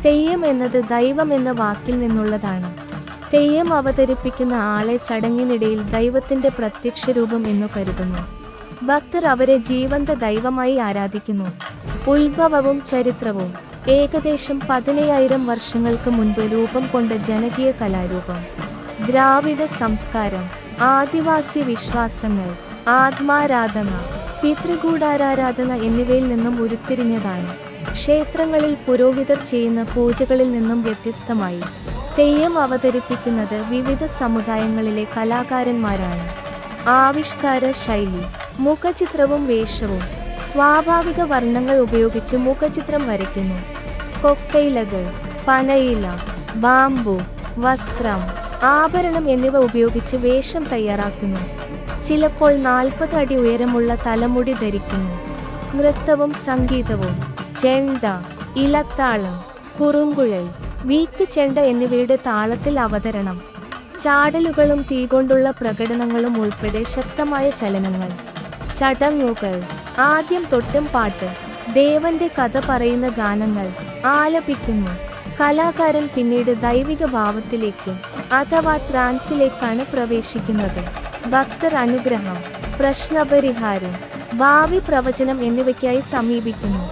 തെയ്യം എന്നത് ദൈവം എന്ന വാക്കിൽ നിന്നുള്ളതാണ്. തെയ്യം അവതരിപ്പിക്കുന്ന ആളെ ചടങ്ങിനിടയിൽ ദൈവത്തിന്റെ പ്രത്യക്ഷരൂപം എന്നു കരുതുന്നു. ഭക്തർ അവരെ ജീവന്ത ദൈവമായി ആരാധിക്കുന്നു. ഉത്ഭവവും ചരിത്രവും. ഏകദേശം 15,000 വർഷങ്ങൾക്ക് മുൻപ് രൂപം കൊണ്ട ജനകീയ കലാരൂപം. ദ്രാവിഡ സംസ്കാരം, ആദിവാസി വിശ്വാസങ്ങൾ, ആത്മാരാധന, പിതൃകൂടാരാധന എന്നിവയിൽ നിന്നും ഉരുത്തിരിഞ്ഞതാണ്. ക്ഷേത്രങ്ങളിൽ പുരോഹിതർ ചെയ്യുന്ന പൂജകളിൽ നിന്നും വ്യത്യസ്തമായി തെയ്യം അവതരിപ്പിക്കുന്നത് വിവിധ സമുദായങ്ങളിലെ കലാകാരന്മാരാണ്. ആവിഷ്കാര ശൈലി. മുഖചിത്രവും വേഷവും. സ്വാഭാവിക വർണ്ണങ്ങൾ ഉപയോഗിച്ച് മുഖചിത്രം വരയ്ക്കുന്നു. കൊക്കയിലകൾ, പനയില, ബാംബു, വസ്ത്രം, ആഭരണം എന്നിവ ഉപയോഗിച്ച് വേഷം തയ്യാറാക്കുന്നു. ചിലപ്പോൾ 40 അടി ഉയരമുള്ള തലമുടി ധരിക്കുന്നു. നൃത്തവും സംഗീതവും. ചെണ്ട, ഇലത്താളം, കുറുങ്കുഴൽ, വീക്ക് ചെണ്ട എന്നിവയുടെ താളത്തിൽ അവതരണം. ചാടലുകളും തീകൊണ്ടുള്ള പ്രകടനങ്ങളും ഉൾപ്പെടെ ശക്തമായ ചലനങ്ങൾ. ചടങ്ങുകൾ. ആദ്യം തൊട്ടും പാട്ട്. ദേവന്റെ കഥ പറയുന്ന ഗാനങ്ങൾ ആലപിക്കുന്നു. കലാകാരൻ പിന്നീട് ദൈവിക ഭാവത്തിലേക്ക് അഥവാ ട്രാൻസിലേക്കാണ് പ്രവേശിക്കുന്നത്. ഭക്തർ അനുഗ്രഹം, പ്രശ്നപരിഹാരം, ഭാവി പ്രവചനം എന്നിവയ്ക്കായി സമീപിക്കുന്നു.